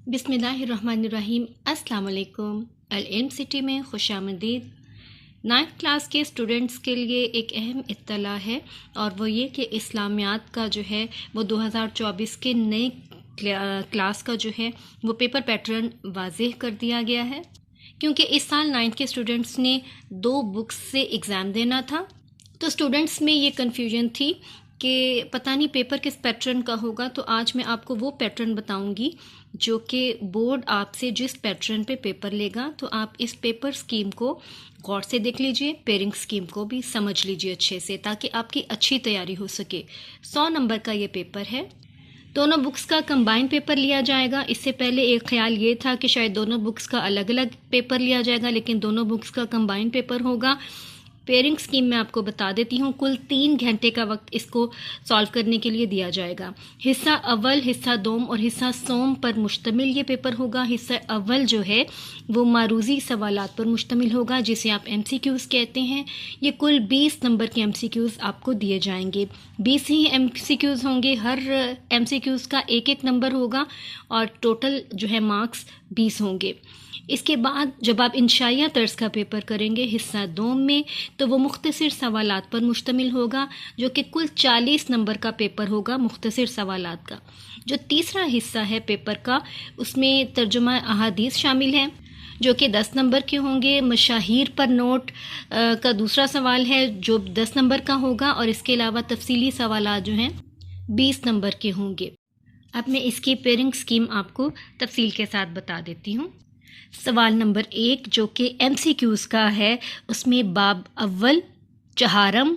بسم اللہ الرحمن الرحیم۔ السلام علیکم۔ العلم سٹی میں خوش آمدید۔ 9th کلاس کے اسٹوڈنٹس کے لیے ایک اہم اطلاع ہے، اور وہ یہ کہ اسلامیات کا جو ہے وہ 2024 کے نئے کلاس کا جو ہے وہ پیپر پیٹرن واضح کر دیا گیا ہے، کیونکہ اس سال 9th کے اسٹوڈنٹس نے 2 بکس سے ایگزام دینا تھا، تو اسٹوڈنٹس میں یہ کنفیوژن تھی کہ پتہ نہیں پیپر کس پیٹرن کا ہوگا۔ تو آج میں آپ کو وہ پیٹرن بتاؤں گی جو کہ بورڈ آپ سے جس پیٹرن پہ پیپر لے گا، تو آپ اس پیپر سکیم کو غور سے دیکھ لیجئے، پیرنگ سکیم کو بھی سمجھ لیجئے اچھے سے، تاکہ آپ کی اچھی تیاری ہو سکے۔ 100 نمبر کا یہ پیپر ہے۔ دونوں بکس کا کمبائن پیپر لیا جائے گا۔ اس سے پہلے ایک خیال یہ تھا کہ شاید دونوں بکس کا الگ الگ پیپر لیا جائے گا، لیکن دونوں بکس کا کمبائن پیپر ہوگا۔ پیرنگ سکیم میں آپ کو بتا دیتی ہوں، کل 3 گھنٹے کا وقت اس کو سالو کرنے کے لیے دیا جائے گا۔ حصہ اول، حصہ دوم اور حصہ سوم پر مشتمل یہ پیپر ہوگا۔ حصہ اول جو ہے وہ معروضی سوالات پر مشتمل ہوگا، جسے آپ ایم سی کیوز کہتے ہیں۔ یہ کل 20 نمبر کے ایم سی کیوز آپ کو دیے جائیں گے۔ 20 ہی ایم سی کیوز ہوں گے، ہر ایم سی کیوز کا ایک نمبر ہوگا، اور ٹوٹل جو ہے مارکس 20 ہوں گے۔ اس کے بعد جب آپ انشائیہ طرز کا پیپر کریں گے حصہ دوم میں، تو وہ مختصر سوالات پر مشتمل ہوگا، جو کہ کل 40 نمبر کا پیپر ہوگا مختصر سوالات کا۔ جو تیسرا حصہ ہے پیپر کا، اس میں ترجمہ احادیث شامل ہے، جو کہ 10 نمبر کے ہوں گے۔ مشاہیر پر نوٹ کا دوسرا سوال ہے جو 10 نمبر کا ہوگا، اور اس کے علاوہ تفصیلی سوالات جو ہیں 20 نمبر کے ہوں گے۔ اب میں اس کی پیرنگ سکیم آپ کو تفصیل کے ساتھ بتا دیتی ہوں۔ سوال نمبر 1 جو کہ ایم سی کیوز کا ہے، اس میں باب اول، چہارم،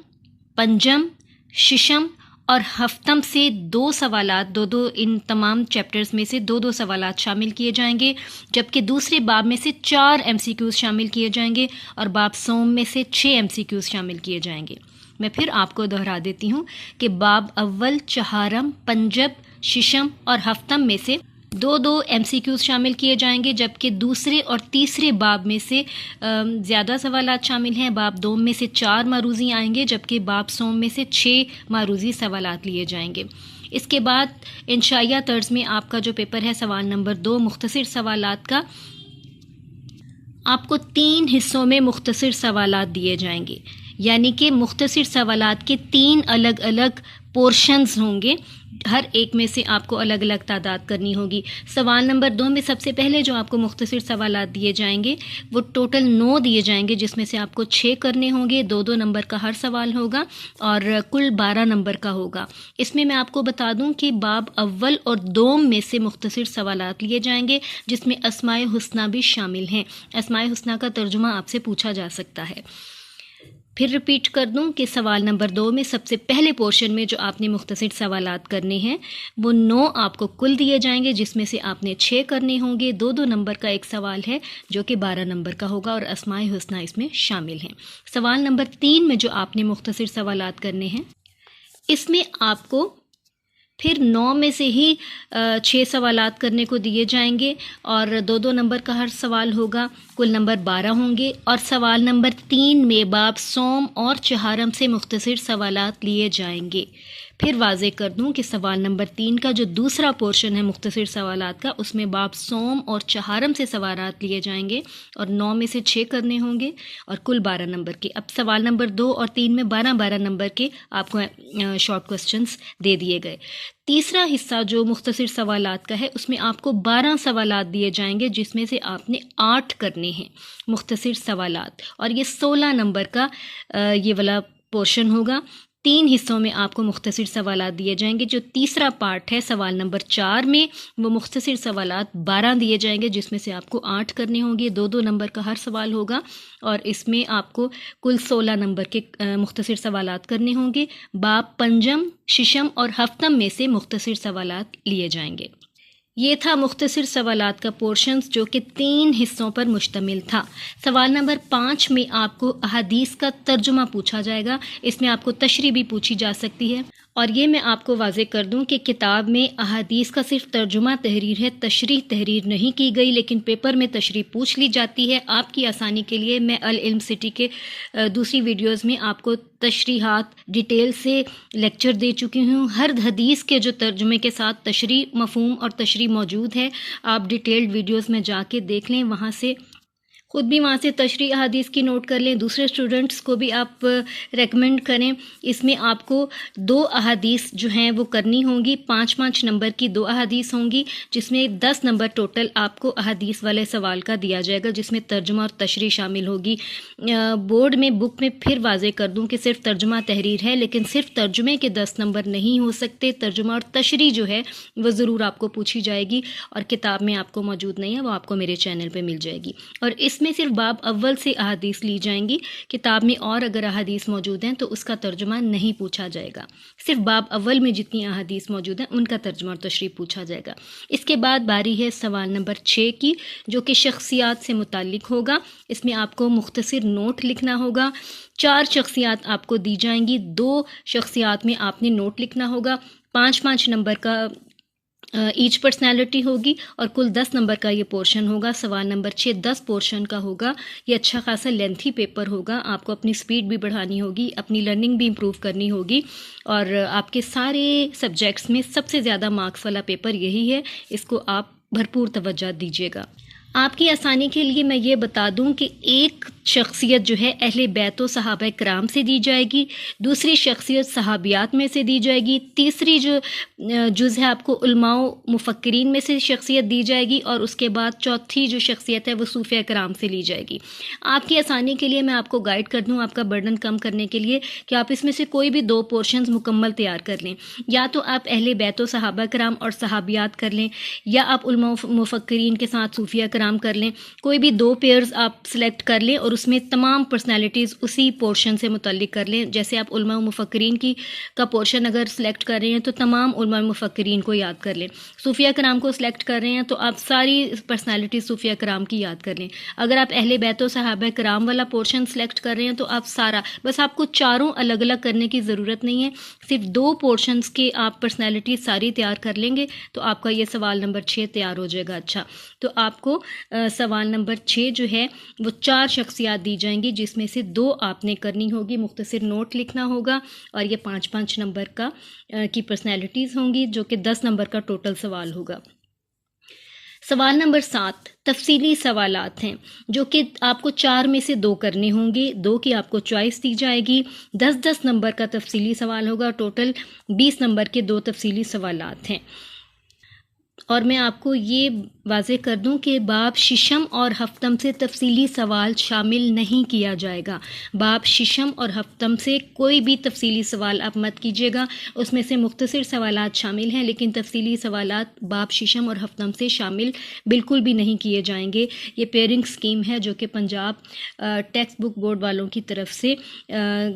پنجم، ششم اور ہفتم سے 2 سوالات، دو ان تمام چیپٹرز میں سے 2 سوالات شامل کیے جائیں گے، جبکہ دوسرے باب میں سے 4 ایم سی کیوز شامل کیے جائیں گے، اور باب سوم میں سے 6 ایم سی کیوز شامل کیے جائیں گے۔ میں پھر آپ کو دہرا دیتی ہوں کہ باب اول، چہارم، پنجم، ششم اور ہفتم میں سے 2 ایم سی کیوز شامل کیے جائیں گے، جبکہ دوسرے اور تیسرے باب میں سے زیادہ سوالات شامل ہیں۔ باب دوم میں سے 4 معروضی آئیں گے، جبکہ باب سوم میں سے 6 معروضی سوالات لیے جائیں گے۔ اس کے بعد انشائیہ طرز میں آپ کا جو پیپر ہے سوال نمبر 2 مختصر سوالات کا، آپ کو 3 حصوں میں مختصر سوالات دیے جائیں گے، یعنی کہ مختصر سوالات کے 3 الگ الگ پورشنز ہوں گے، ہر ایک میں سے آپ کو الگ الگ تعداد کرنی ہوگی۔ سوال نمبر 2 میں سب سے پہلے جو آپ کو مختصر سوالات دیے جائیں گے وہ ٹوٹل 9 دیے جائیں گے، جس میں سے آپ کو 6 کرنے ہوں گے، 2 نمبر کا ہر سوال ہوگا، اور کل 12 نمبر کا ہوگا۔ اس میں آپ کو بتا دوں کہ باب اول اور دوم میں سے مختصر سوالات لیے جائیں گے، جس میں اسماء حسنہ بھی شامل ہیں۔ اسماء حسنہ کا ترجمہ آپ سے پوچھا جا سکتا ہے۔ پھر رپیٹ کر دوں کہ سوال نمبر 2 میں سب سے پہلے پورشن میں جو آپ نے مختصر سوالات کرنے ہیں وہ 9 آپ کو کل دیے جائیں گے، جس میں سے آپ نے 6 کرنے ہوں گے۔ 2 نمبر کا ایک سوال ہے جو کہ 12 نمبر کا ہوگا، اور اسماء حسنہ اس میں شامل ہیں۔ سوال نمبر 3 میں جو آپ نے مختصر سوالات کرنے ہیں، اس میں آپ کو پھر 9 میں سے ہی 6 سوالات کرنے کو دیے جائیں گے، اور 2 نمبر کا ہر سوال ہوگا، کل نمبر 12 ہوں گے۔ اور سوال نمبر 3 میں باب سوم اور چہارم سے مختصر سوالات لیے جائیں گے۔ پھر واضح کر دوں کہ سوال نمبر 3 کا جو دوسرا پورشن ہے مختصر سوالات کا، اس میں باب سوم اور چہارم سے سوالات لیے جائیں گے، اور 9 میں سے 6 کرنے ہوں گے، اور کل 12 نمبر کے۔ اب سوال نمبر 2 اور 3 میں 12 نمبر کے آپ کو شارٹ کوسچنز دے دیے گئے۔ تیسرا حصہ جو مختصر سوالات کا ہے، اس میں آپ کو 12 سوالات دیے جائیں گے، جس میں سے آپ نے 8 کرنے ہیں مختصر سوالات، اور یہ 16 نمبر کا یہ والا پورشن ہوگا۔ 3 حصوں میں آپ کو مختصر سوالات دیے جائیں گے۔ جو تیسرا پارٹ ہے سوال نمبر 4 میں، وہ مختصر سوالات 12 دیے جائیں گے، جس میں سے آپ کو 8 کرنے ہوں گے۔ 2 نمبر کا ہر سوال ہوگا، اور اس میں آپ کو کل 16 نمبر کے مختصر سوالات کرنے ہوں گے۔ باب پنجم، ششم اور ہفتم میں سے مختصر سوالات لیے جائیں گے۔ یہ تھا مختصر سوالات کا پورشنز، جو کہ 3 حصوں پر مشتمل تھا۔ سوال نمبر 5 میں آپ کو احادیث کا ترجمہ پوچھا جائے گا۔ اس میں آپ کو تشریح بھی پوچھی جا سکتی ہے، اور یہ میں آپ کو واضح کر دوں کہ کتاب میں احادیث کا صرف ترجمہ تحریر ہے، تشریح تحریر نہیں کی گئی، لیکن پیپر میں تشریح پوچھ لی جاتی ہے۔ آپ کی آسانی کے لیے میں العلم سٹی کے دوسری ویڈیوز میں آپ کو تشریحات ڈیٹیل سے لیکچر دے چکی ہوں۔ ہر حدیث کے جو ترجمے کے ساتھ تشریح، مفہوم اور تشریح موجود ہے، آپ ڈیٹیلڈ ویڈیوز میں جا کے دیکھ لیں، وہاں سے خود بھی وہاں سے تشریح حدیث کی نوٹ کر لیں، دوسرے اسٹوڈنٹس کو بھی آپ ریکمینڈ کریں۔ اس میں آپ کو 2 احادیث جو ہیں وہ کرنی ہوں گی، 5 نمبر کی 2 احادیث ہوں گی، جس میں 10 نمبر ٹوٹل آپ کو احادیث والے سوال کا دیا جائے گا، جس میں ترجمہ اور تشریح شامل ہوگی۔ بورڈ میں بک میں پھر واضح کر دوں کہ صرف ترجمہ تحریر ہے، لیکن صرف ترجمے کے 10 نمبر نہیں ہو سکتے، ترجمہ اور تشریح جو ہے وہ ضرور آپ کو پوچھی جائے گی، اور کتاب میں آپ کو موجود نہیں ہے، وہ آپ کو میرے چینل پہ مل جائے گی۔ اور اس میں صرف باب اول سے احادیث لی جائیں گی، کتاب میں اور اگر احادیث موجود ہیں تو اس کا ترجمہ نہیں پوچھا جائے گا، صرف باب اول میں جتنی احادیث موجود ہیں ان کا ترجمہ اور تشریح پوچھا جائے گا۔ اس کے بعد باری ہے سوال نمبر 6 کی، جو کہ شخصیات سے متعلق ہوگا۔ اس میں آپ کو مختصر نوٹ لکھنا ہوگا۔ 4 شخصیات آپ کو دی جائیں گی، 2 شخصیات میں آپ نے نوٹ لکھنا ہوگا۔ 5 نمبر کا ایچ پرسنالٹی ہوگی، اور کل 10 نمبر کا یہ پورشن ہوگا۔ سوال نمبر 6 10 پورشن کا ہوگا۔ یہ اچھا خاصا لینتھی پیپر ہوگا، آپ کو اپنی سپیڈ بھی بڑھانی ہوگی، اپنی لرننگ بھی امپروو کرنی ہوگی، اور آپ کے سارے سبجیکٹس میں سب سے زیادہ مارکس والا پیپر یہی ہے، اس کو آپ بھرپور توجہ دیجیے گا۔ آپ کی آسانی کے لیے میں یہ بتا دوں کہ ایک شخصیت جو ہے اہل بیت و صحابہ کرام سے دی جائے گی، دوسری شخصیت صحابیات میں سے دی جائے گی، تیسری جو جز ہے آپ کو علماء و مفکرین میں سے شخصیت دی جائے گی، اور اس کے بعد چوتھی جو شخصیت ہے وہ صوفیہ کرام سے لی جائے گی۔ آپ کی آسانی کے لیے میں آپ کو گائیڈ کر دوں، آپ کا برڈن کم کرنے کے لیے، کہ آپ اس میں سے کوئی بھی 2 پورشنز مکمل تیار کر لیں، یا تو آپ اہل بیت و صحابہ کرام اور صحابیات کر لیں، یا آپ علماء و مفکرین کے ساتھ صوفیہ کرام کر لیں، کوئی بھی 2 پیئرز آپ سلیکٹ کر لیں اور اس میں تمام پرسنالٹیز اسی پورشن سے متعلق کر لیں۔ جیسے آپ علماء و مفکرین کا پورشن اگر سلیکٹ کر رہے ہیں تو تمام علماء و مفکرین کو یاد کر لیں، صوفیہ کرام کو سلیکٹ کر رہے ہیں تو آپ ساری پرسنالٹیز صوفیہ کرام کی یاد کر لیں، اگر آپ اہل بیت و صحابہ کرام والا پورشن سلیکٹ کر رہے ہیں تو آپ سارا، بس آپ کو چاروں الگ الگ کرنے کی ضرورت نہیں ہے، صرف 2 پورشنز کے آپ پرسنالٹیز ساری تیار کر لیں گے تو آپ کا یہ سوال نمبر 6 تیار ہو جائے گا۔ اچھا، تو آپ کو سوال نمبر 6 جو ہے وہ 4 شخصیات دی جائیں گی، جس میں سے 2 آپ نے کرنی ہوگی، مختصر نوٹ لکھنا ہوگا، اور یہ 5 نمبر کی پرسنالٹیز ہوں گی، جو کہ 10 نمبر کا ٹوٹل سوال ہوگا۔ سوال نمبر 7 تفصیلی سوالات ہیں، جو کہ آپ کو 4 میں سے 2 کرنے ہوں گے، 2 کی آپ کو چوائس دی جائے گی۔ 10 نمبر کا تفصیلی سوال ہوگا، ٹوٹل 20 نمبر کے 2 تفصیلی سوالات ہیں۔ اور میں آپ کو یہ واضح کر دوں کہ باب ششم اور ہفتم سے تفصیلی سوال شامل نہیں کیا جائے گا۔ باب ششم اور ہفتم سے کوئی بھی تفصیلی سوال آپ مت کیجیے گا، اس میں سے مختصر سوالات شامل ہیں، لیکن تفصیلی سوالات باب ششم اور ہفتم سے شامل بالکل بھی نہیں کیے جائیں گے۔ یہ پیئرنگ سکیم ہے جو کہ پنجاب ٹیکسٹ بک بورڈ والوں کی طرف سے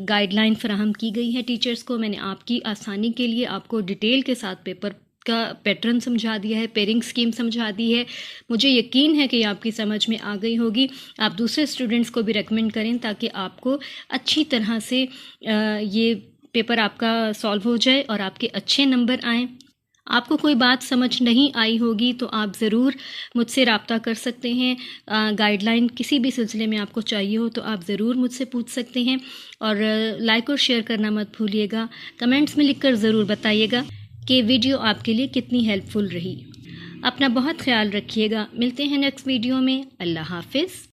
گائیڈ لائن فراہم کی گئی ہے ٹیچرز کو۔ میں نے آپ کی آسانی کے لیے آپ کو ڈیٹیل کے ساتھ پیپر کا پیٹرن سمجھا دیا ہے، پیئرنگ سکیم سمجھا دی ہے۔ مجھے یقین ہے کہ آپ کی سمجھ میں آ گئی ہوگی۔ آپ دوسرے اسٹوڈنٹس کو بھی ریکمینڈ کریں تاکہ آپ کو اچھی طرح سے یہ پیپر آپ کا سالو ہو جائے اور آپ کے اچھے نمبر آئیں۔ آپ کو کوئی بات سمجھ نہیں آئی ہوگی تو آپ ضرور مجھ سے رابطہ کر سکتے ہیں، گائیڈ لائن کسی بھی سلسلے میں آپ کو چاہیے ہو تو آپ ضرور مجھ سے پوچھ سکتے ہیں، اور لائک اور شیئر کرنا مت بھولیے گا۔ کمنٹس میں لکھ کر ضرور بتائیے گا کہ ویڈیو آپ کے لیے کتنی ہیلپ فل رہی۔ اپنا بہت خیال رکھیے گا، ملتے ہیں نیکسٹ ویڈیو میں۔ اللہ حافظ۔